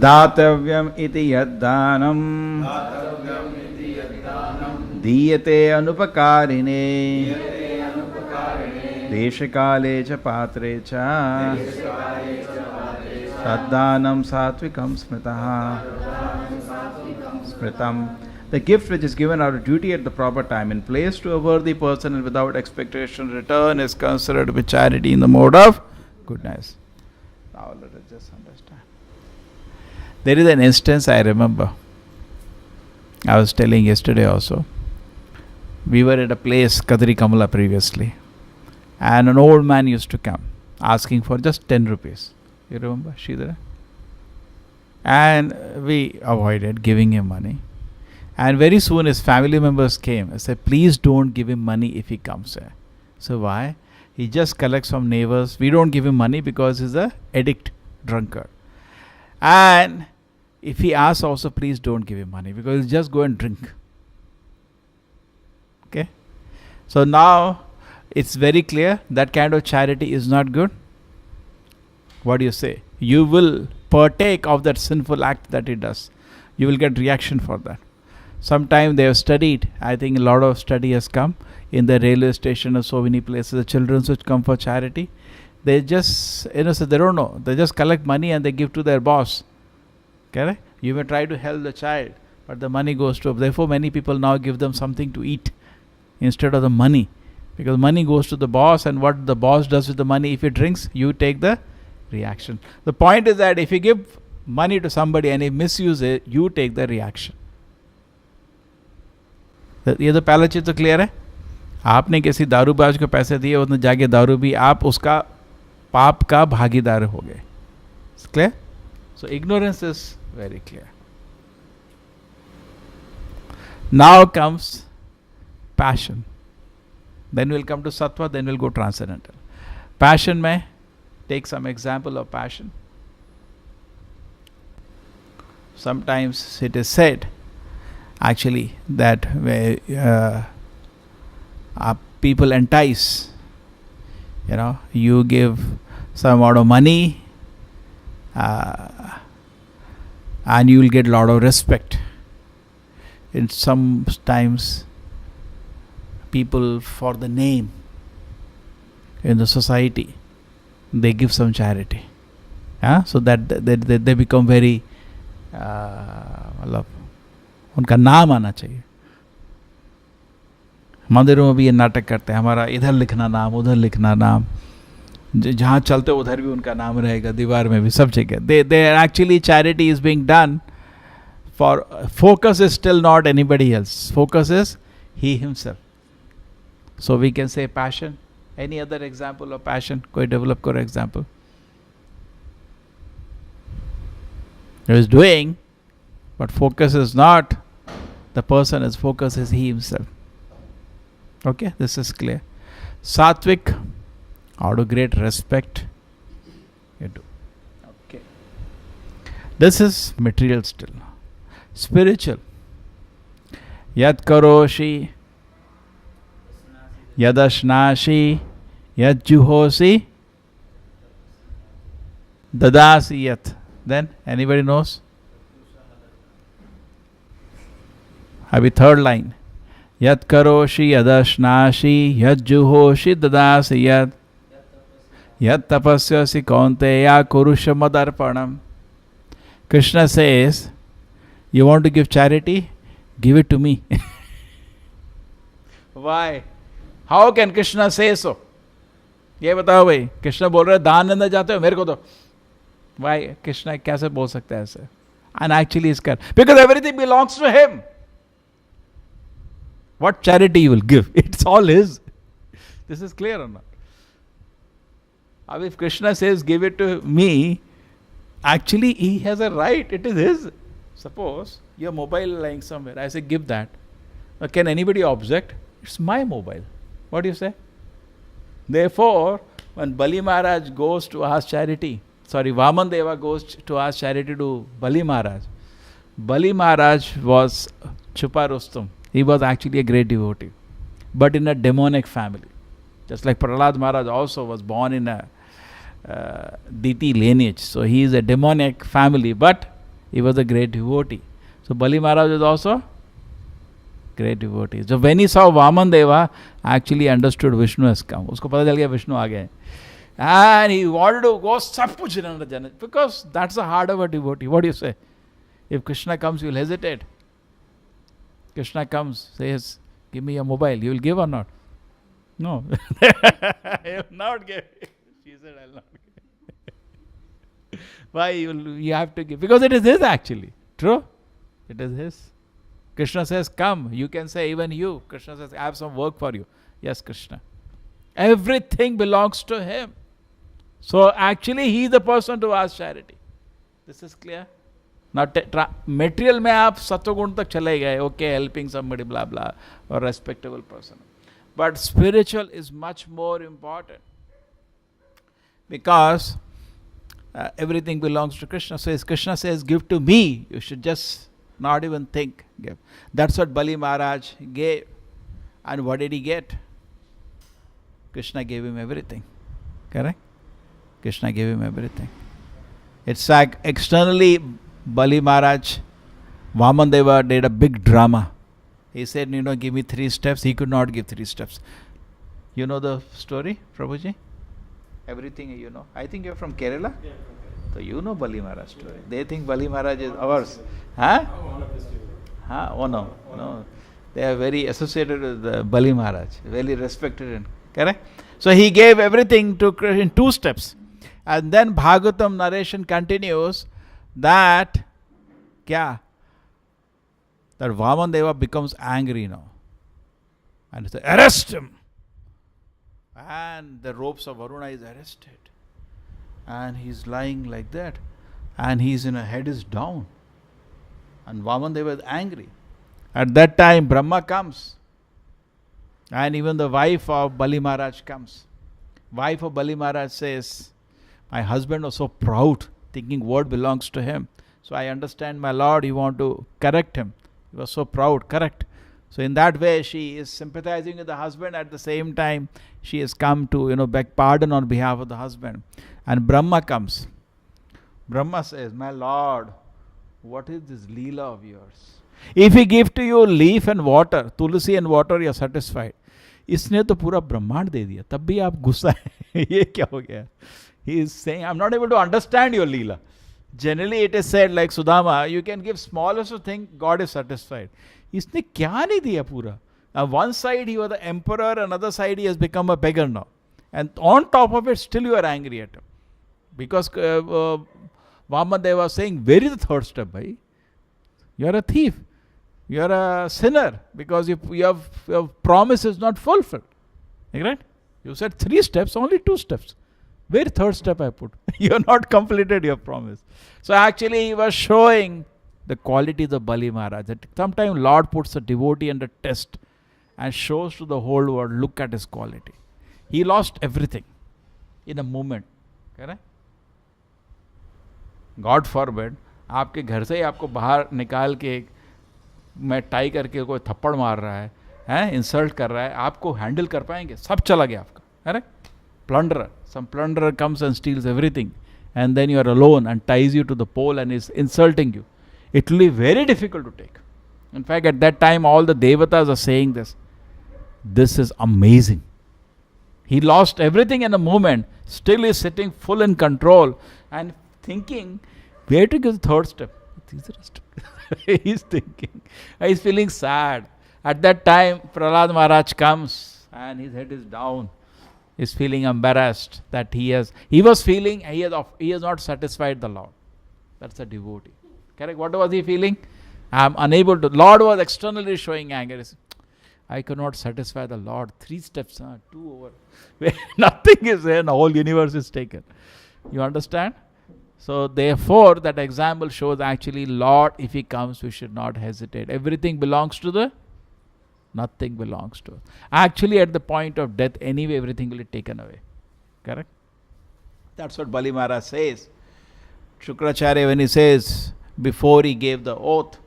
दातव्यम इति यद्दानम दीयते अनुपकारिणे देशकाले च पात्रे च तद्दानं सात्विकं स्मृतम्. The gift which is given out of duty at the proper time and place to a worthy person and without expectation return is considered with charity in the mode of goodness. Now let us just understand. There is an instance I remember. I was telling yesterday also. We were at a place, Kadri Kamala previously, and an old man used to come asking for just 10 rupees. You remember, Shidhara? And we avoided giving him money. And very soon his family members came and said, please don't give him money if he comes here. So why? He just collects from neighbors. We don't give him money because he's a addict, drunkard. And if he asks also, please don't give him money because he'll just go and drink. Okay? So now it's very clear that kind of charity is not good. What do you say? You will partake of that sinful act that he does. You will get reaction for that. Sometime they have studied, I think a lot of study has come in the railway station or so many places, the children which come for charity, they just, so they don't know, they just collect money and they give to their boss. Correct? You may try to help the child, but the money goes to, therefore many people now give them something to eat instead of the money, because money goes to the boss, and what the boss does with the money, if he drinks, you take the reaction. The point is that if you give money to somebody and he misuses it, you take the reaction. ये तो पहला चीज तो clear है. आपने किसी दारूबाज को पैसे दिए, उसने जाके दारू भी, आप उसका पाप का भागीदार हो गए. Clear? So ignorance is very clear. Now comes passion, then will come to sattva, then will go transcendental. Passion में take some example of passion. Sometimes it is said actually that people entice, you give some amount of money and you will get a lot of respect. And sometimes people, for the name in the society, they give some charity, so that they become very उनका नाम आना चाहिए. मंदिरों में भी ये नाटक करते हैं, हमारा इधर लिखना नाम, उधर लिखना नाम, जहाँ चलते उधर भी उनका नाम रहेगा, दीवार में भी, सब जगह. They actually charity is being done for, focus is still not anybody else, focus is he himself. So we can say passion. Any other example of passion? कोई develop करो example. He is doing, but focus is not the person, his focus is he himself. Okay, this is clear. Sattvic, out of great respect, you do. Okay. This is material still. Spiritual. Yat karoshi, yadashnashi, yadjuhosi, dadasi yat. Then, anybody knows? Have a third line. Yat karoshi, yadashnashi, yadjuhoshi, dadasi yat. Yat tapasyasi kaunteya kurusha madarpanam. Krishna says, you want to give charity? Give it to me. Why? How can Krishna say so? ये बताओ भाई, कृष्ण बोल रहे दान देना चाहते हो मेरे को दो. Why? Krishna कैसे बोल सकता है ऐसे? And actually is correct. Because everything belongs to him. What charity you will give? It's all his. This is clear or not? If Krishna says give it to me, actually he has a right. It is his. Suppose your mobile lying somewhere. I say give that. Can anybody object? It's my mobile. What do you say? Therefore, when Bali Maharaj goes to ask charity, Vaman Deva goes to ask charity to Bali Maharaj. Bali Maharaj was Chupa Rustum. He was actually a great devotee, but in a demonic family. Just like Prahlad Maharaj also was born in a Diti lineage. So he is a demonic family, but He was a great devotee. So Bali Maharaj was also great devotee. So when he saw Vaman Deva, actually understood Vishnu has come. Usko pata chal gaya Vishnu aa gaye. And he wanted to go sab kuch jana, because that's the heart of a devotee. What do you say? If Krishna comes, you will hesitate. Krishna comes, says, give me your mobile. You will give or not? No. I will not give. She said, I will not give. Why? You have to give. Because it is his actually. True? It is his. Krishna says, come. You can say, even you. Krishna says, I have some work for you. Yes, Krishna. Everything belongs to him. So actually, he is the person to ask charity. This is clear? Now, material में आप सत्वगुण तक चले गए, okay, helping somebody, blah blah, or respectable person. But spiritual is much more important, because everything belongs to Krishna. So as Krishna says, give to me, you should just not even think. Give. That's what Bali Maharaj gave. And what did he get? Krishna gave him everything. Correct? Krishna gave him everything. It's like externally, Bali Maharaj, Vaman did a big drama. He said, give me 3 steps. He could not give 3 steps. You know the story, Prabhuji? Everything you know. I think you're from Kerala? Yeah, so you know Bali Maharaj story. They think Bali Maharaj is ours. Huh? Oh no. No. They are very associated with Bali Maharaj. Very respected. Correct? So he gave everything to in 2 steps. And then Bhagavatam narration continues that that Vaman Deva becomes angry now. And he says, arrest him. And the ropes of Varuna is arrested. And he's lying like that. And his head is down. And Vaman Deva is angry. At that time, Brahma comes. And even the wife of Bali Maharaj comes. Wife of Bali Maharaj says, my husband was so proud, thinking what belongs to him. So I understand, my Lord, you want to correct him. He was so proud, correct. So in that way, she is sympathizing with the husband. At the same time, she has come to, beg pardon on behalf of the husband. And Brahma comes. Brahma says, my Lord, what is this Leela of yours? If he give to you leaf and water, tulsi and water, you are satisfied. इसने तो पूरा ब्रह्मांड दे दिया, तब भी आप गुस्सा है, ये क्या हो गया? He is saying, I'm not able to understand your Leela. Generally it is said like Sudama, you can give smallest of thing, God is satisfied. इसने क्या नहीं दिया पूरा? Now one side he was the emperor, another side he has become a beggar now. And on top of it, still you are angry at him. Because Vaman was saying, where is the 3rd step, bhai? You are a thief. You are a sinner because your promise is not fulfilled. Right? You said 3 steps, only 2 steps. Where 3rd step I put? You have not completed your promise. So actually he was showing the qualities of Bali Maharaj. That sometimes Lord puts a devotee under test and shows to the whole world, look at his quality. He lost everything in a moment. Correct? God forbid, आपके घर से ही आपको बाहर निकाल के मैं tie करके कोई थप्पड़ मार रहा है, इंसल्ट कर रहा है, आपको हैंडल कर पाएंगे? सब चला गया आपका. Correct? Plunderer, some plunderer comes and steals everything, and then you are alone and ties you to the pole and is insulting you. It will be very difficult to take. In fact, at that time, all the devatas are saying this. This is amazing. He lost everything in a moment, still is sitting full in control and thinking, where to give the 3rd step? He's thinking. He's feeling sad. At that time, Prahlad Maharaj comes and his head is down. He's feeling embarrassed that he has not satisfied the Lord. That's a devotee. Correct? What was he feeling? I am unable to. Lord was externally showing anger. I could not satisfy the Lord. 3 steps, 2 over. Nothing is there, the whole universe is taken. You understand? So therefore, that example shows actually Lord, if he comes, we should not hesitate. Everything belongs to nothing belongs to us. Actually, at the point of death, anyway, everything will be taken away. Correct? That's what Bali Maharaj says. Shukracharya, when he says, before he gave the oath,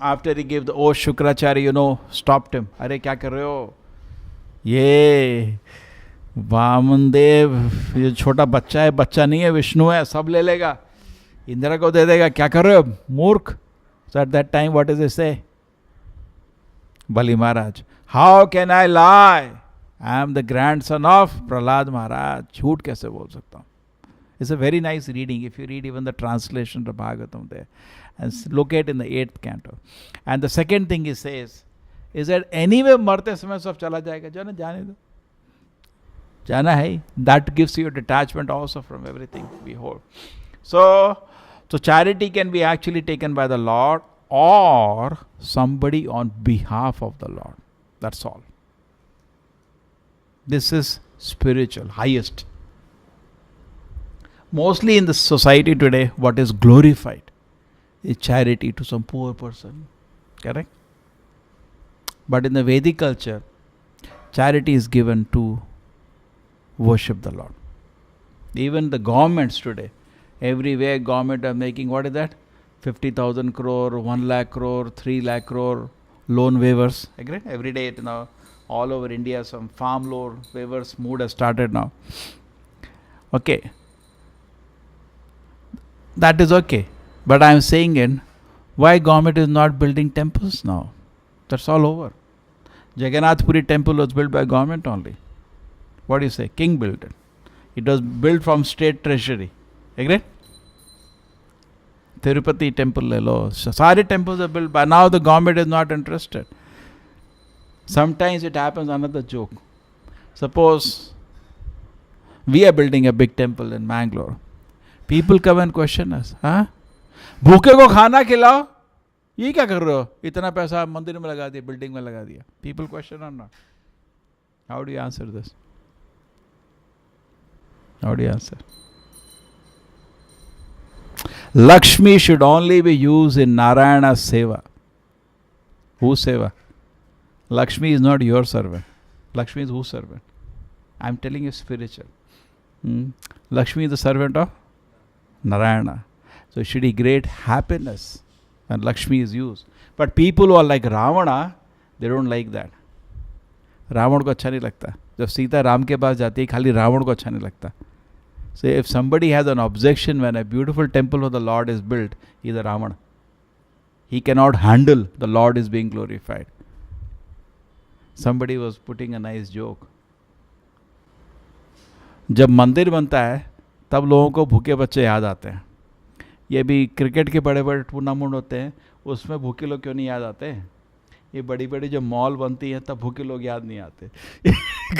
after he gave the oath, Shukracharya, stopped him. Are, kya kar rahe ho? Ye Vaman Dev ये छोटा बच्चा है, बच्चा नहीं है, विष्णु है, सब ले लेगा. इंदिरा को दे देगा, क्या कर रहे हो मूर्ख. So at that time, what does it say? Bali Maharaj, how can I lie? I am the grandson of Prahlad Maharaj. झूठ कैसे बोल सकता हूँ? It's a very nice reading if you read even the translation of Bhagavatam there. And locate in the 8th canto. And the second thing he says is that anyway मरते समय सब चला जाएगा, जाने दो. जाना है. That gives you a detachment also from everything we hold. So charity can be actually taken by the Lord or somebody on behalf of the Lord. That's all. This is spiritual, highest. Mostly in the society today, what is glorified is charity to some poor person. Correct? But in the Vedic culture, charity is given to worship the Lord. Even the governments today, everywhere government are making, what is that? 50,000 crore, 1 lakh crore, 3 lakh crore loan waivers. Agree? Every day, all over India, some farm loan waivers mood has started now. Okay. That is okay. But I am saying why government is not building temples now? That's all over. Jagannath Puri temple was built by government only. What do you say? King built it. It was built from state treasury. Agree? Tirupati temple le lo. Sari temples are built by now. The government is not interested. Sometimes it happens, another joke. Suppose we are building a big temple in Mangalore. People come and question us. हाँ? भूखे को खाना खिलाओ, ये क्या कर रहे हो? इतना पैसा मंदिर में लगा दिया, बिल्डिंग में लगा दिया. People question or not? How do you answer this? How do you answer? Lakshmi should only be used in Narayana's seva. Whose seva? Lakshmi is not your servant. Lakshmi is whose servant? I am telling you spiritual. Lakshmi is the servant of Narayana. So it should be great happiness when Lakshmi is used. But people who are like Ravana, they don't like that. Ravan को अच्छा नहीं लगता. जब सीता राम के पास जाती है, खाली रावण को अच्छा नहीं लगता. So if somebody has an objection when a beautiful temple of the Lord is built, he is a Ravana. He cannot handle the Lord is being glorified. Somebody was putting a nice joke. जब मंदिर बनता है तब लोगों को भूखे बच्चे याद आते हैं. ये भी क्रिकेट के बड़े बड़े टूर्नामेंट होते हैं, उसमें भूखे लोग क्यों नहीं याद आते? ये बड़ी बड़ी जो मॉल बनती हैं तब भूखे लोग याद नहीं आते.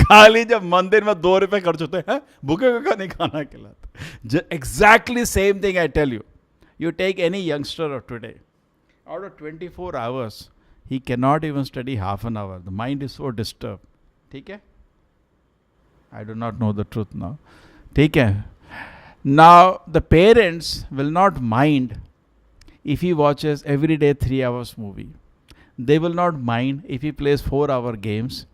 खाली जब मंदिर में 2 रुपए खर्च होते हैं, भूखे को नहीं खाना खिलाते. Exactly same thing I tell you. You take any youngster of today, out of 24 hours, he cannot even study half an hour. The mind is so disturbed. ठीक है? I do not know the truth now. ठीक है? Now, the parents will not mind if he watches every day 3 hours movie. They will not mind if he plays 4-hour games.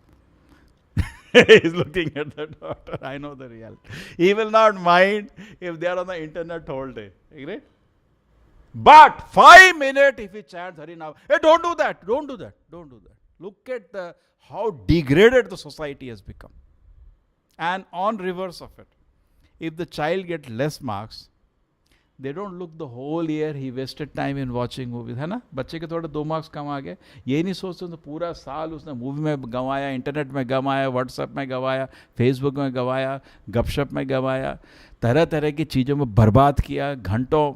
He's looking at the daughter. I know the reality. He will not mind if they are on the internet whole day. Agree? But 5 minutes if he chants Harinam. Hey, don't do that. Don't do that. Don't do that. Look at how degraded the society has become. And on reverse of it, if the child gets less marks, they don't look the whole year he wasted time in watching movies. है ना? बच्चे के थोड़े 2 marks कम आ गए, ये नहीं सोचते तो पूरा साल उसने मूवी में गंवाया, इंटरनेट में गंवाया, व्हाट्सएप में गंवाया, फेसबुक में गंवाया, गपशप में गंवाया, तरह तरह की चीज़ों में बर्बाद किया, घंटों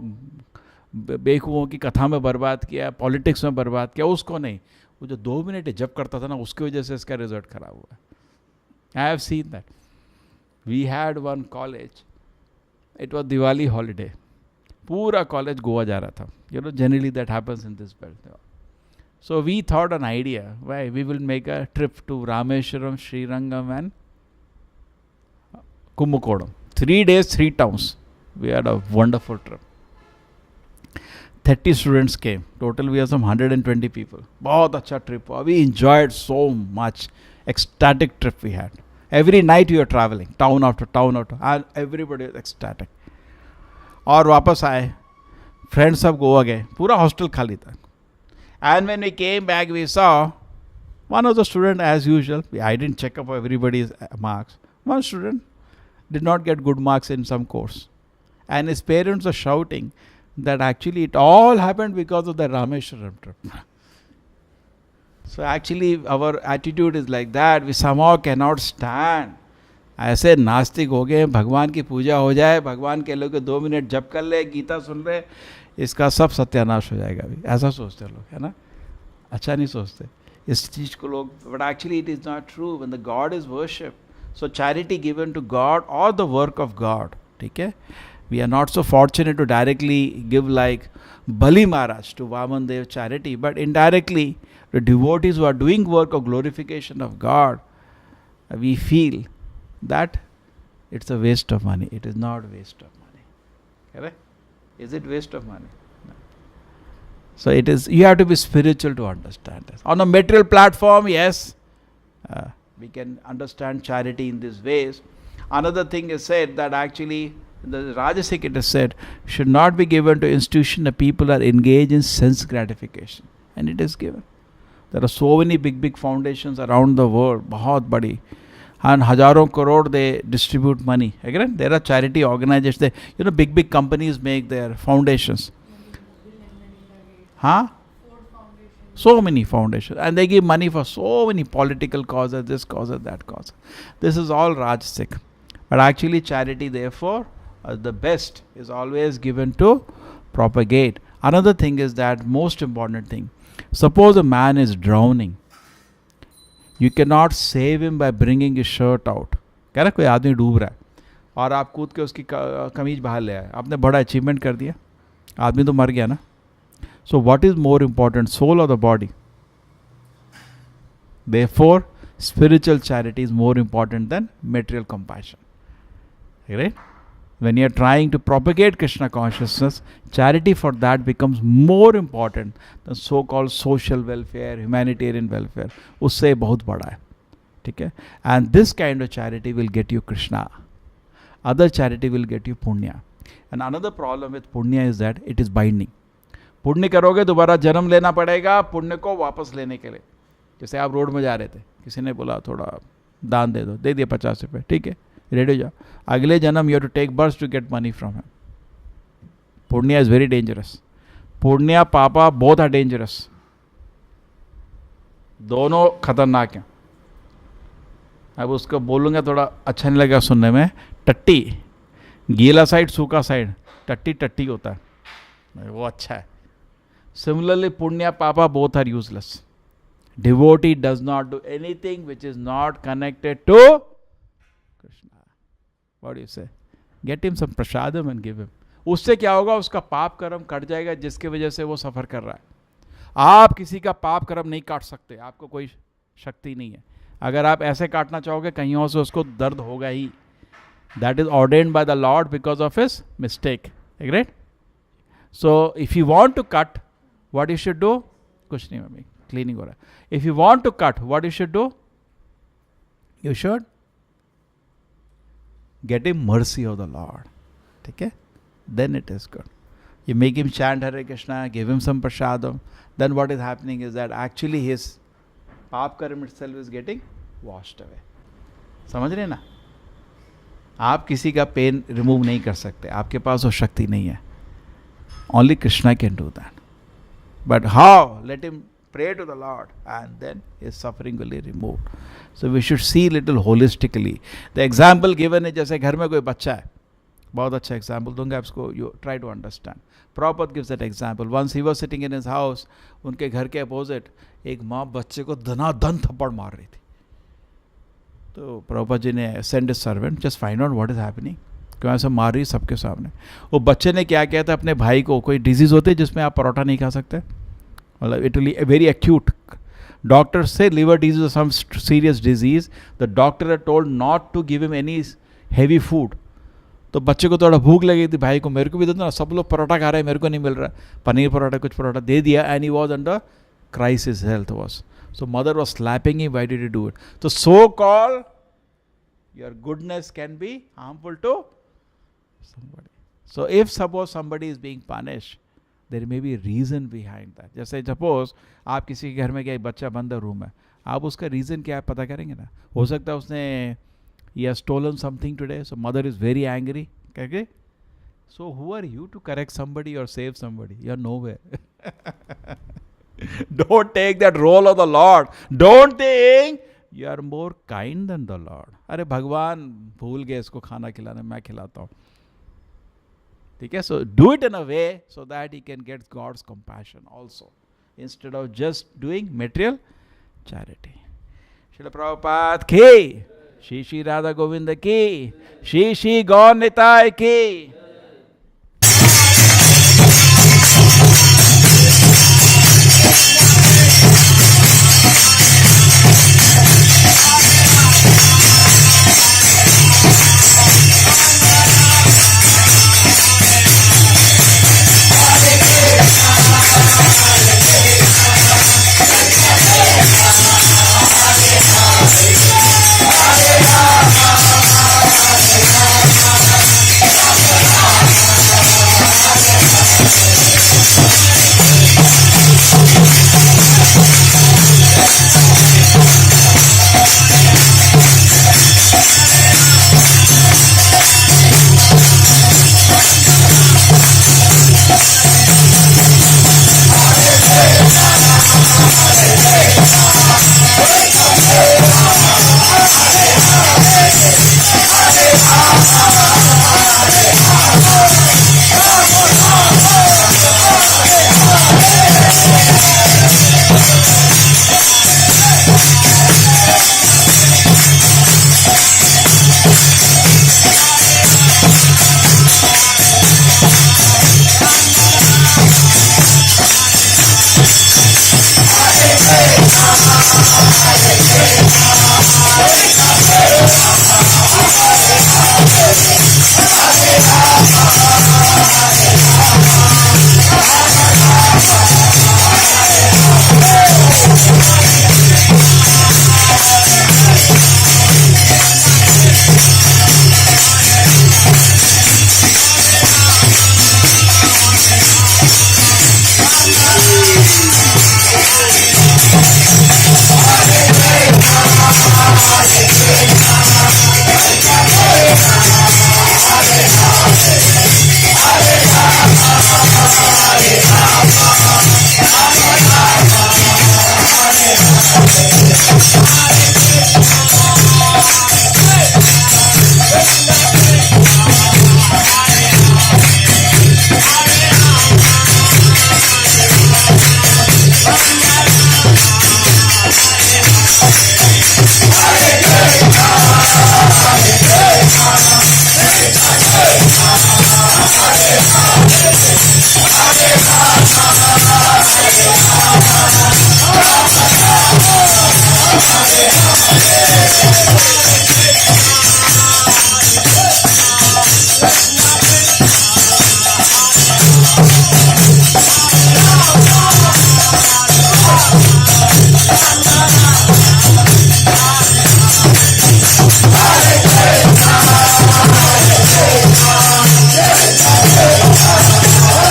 बेवकूफ़ों की कथा में बर्बाद किया, पॉलिटिक्स में बर्बाद किया. उसको नहीं, वो जो 2 मिनट जब करता था ना, उसकी वजह से इसका रिजल्ट खराब हुआ. I have seen that. We had one college, it was Diwali holiday, पूरा कॉलेज गोवा जा रहा था. You know generally that happens in this belt. So we thought an idea, why we will make a trip to Rameswaram, Srirangam and Kumbakonam. 3 days, 3 towns. We had a wonderful trip. 30 students came. Total we have some 120 people. बहुत अच्छा trip हुआ. We enjoyed so much. Ecstatic trip we had. Every night we were traveling, town after town after, and everybody was ecstatic. और वापस आए, friends सब गोवा गए, पूरा hostel खाली था. And when we came back, we saw one of the students, as usual, I didn't check up everybody's marks. One student did not get good marks in some course. And his parents were shouting, that actually it all happened because of the Rameshwaram trip. So actually our attitude is like that. We somehow cannot stand. ऐसे नास्तिक हो गए, भगवान की पूजा हो जाए, भगवान के लोग 2 मिनट जप कर ले, गीता सुन रहे, इसका सब सत्यानाश हो जाएगा अभी, ऐसा सोचते लोग, है ना? अच्छा नहीं सोचते इस चीज़ को लोग. But actually it is not true. When the God is worship, so charity given to God और द वर्क ऑफ गॉड. ठीक है, we are not so fortunate to directly give like Bali Maharaj to Vaman Dev charity, but indirectly the devotees who are doing work of glorification of God, we feel that it's a waste of money. It is not waste of money. Correct? Is it waste of money? No. So it is, you have to be spiritual to understand this. On a material platform, yes, we can understand charity in these ways. Another thing is said that actually the Rajasic, it is said, should not be given to institution that people are engaged in sense gratification. And it is given. There are so many big foundations around the world, बहुत बड़ी, and हजारों crore they distribute money. Again, there are charity organizations. They, big companies make their foundations. Huh? So many foundations, and they give money for so many political causes, this cause, that cause. This is all Rajasic. But actually charity, therefore, the best is always given to propagate. Another thing is that most important thing. Suppose a man is drowning. You cannot save him by bringing his shirt out. कह रहा कोई आदमी डूब रहा है और आप कूद के उसकी कमीज बाहर ले आए, आपने बड़ा अचीवमेंट कर दिया, आदमी तो मर गया ना. So what is more important, soul or the body? Therefore, spiritual charity is more important than material compassion. Right? When you are trying to propagate Krishna consciousness, charity for that becomes more important than so-called social welfare, humanitarian welfare. उससे बहुत बड़ा है, ठीक है? And this kind of charity will get you Krishna. Other charity will get you punya. And another problem with punya is that it is binding. पुण्य करोगे दोबारा जन्म लेना पड़ेगा पुण्य को वापस लेने के लिए. जैसे आप रोड में जा रहे थे, किसी ने बोला थोड़ा दान दे दो, दे दिया 50 रुपये, ठीक है, रेडी हो जाओ, अगले जन्म you have to take birth to get money from him. Punya is very dangerous. Punya papa both are dangerous, दोनों खतरनाक हैं. अब उसको बोलूँगा थोड़ा अच्छा नहीं लगेगा सुनने में. टट्टी, गीला साइड सूखा साइड, टट्टी टट्टी होता है, वो अच्छा है. Similarly, punya, papa, both are useless. Devotee does not do anything which is not connected to Krishna. What do you say? Get him some prasadam and give him. उससे क्या होगा, उसका पाप कर्म कट जाएगा जिसकी वजह से वो सफर कर रहा है. आप किसी का पाप कर्म नहीं काट सकते, आपको कोई शक्ति नहीं है. अगर आप ऐसे काटना चाहोगे कहीं और से उसको दर्द होगा ही. That is ordained by the Lord because of his mistake. Right? So if you want to cut, what you should do? कुछ नहीं मम्मी, cleaning हो रहा है. If you want to cut, what you should do? You should get him mercy of the Lord. ठीक है? Then it is good. You make him chant Hare Krishna, give him some prasadam. Then what is happening is that actually his पाप कर्म itself is getting washed away. समझ रहे ना? आप किसी का पेन रिमूव नहीं कर सकते, आपके पास वो शक्ति नहीं है. Only Krishna can do that. But how? Let him pray to the Lord and then his suffering will be removed. So we should see little holistically. The example given is जैसे घर में कोई बच्चा है, बहुत अच्छा example दूंगा आपको, you try to understand. Prabhupada gives that example. Once he was sitting in his house, उनके घर के opposite एक माँ बच्चे को धनाधन थप्पड़ मार रही थी. तो प्रभुपाद जी ने send his servant, just find out what is happening. क्यों ऐसा मार रही सबके सामने. वो बच्चे ने क्या किया था, अपने भाई को, कोई डिजीज़ होती है जिसमें आप परोठा नहीं खा सकते, मतलब it will very acute. Doctor से लिवर डिजीज और some serious disease, the doctor had told not to give him any heavy food. तो बच्चे को थोड़ा भूख लगी थी, भाई को मेरे को भी दे दो ना, सब लोग परोठा खा रहे हैं, मेरे को नहीं मिल रहा, पनीर परोठा कुछ परोठा दे दिया. And he was under crisis, health was. So mother was slapping him, why did you do it. तो so call your goodness can be harmful to somebody. So if suppose somebody is being punished, there may be a reason behind that. जैसे suppose आप किसी के घर में गए, बच्चा बंद रूम है, आप उसका रीज़न क्या है पता करेंगे ना. हो सकता है उसने he has stolen something today, so mother is very angry. Okay? So who are you to correct somebody or save somebody? You are nowhere. Don't take that role of the Lord. Don't think you are more kind than the Lord. अरे भगवान भूल गए इसको खाना खिलाना, मैं खिलाता हूँ. ठीक है? So do it in a way so that he can get God's compassion also, instead of just doing material charity. Srila Prabhupada ki, Shri Shri Radha Govinda ki, Shri Shri Gaur Nitai ki.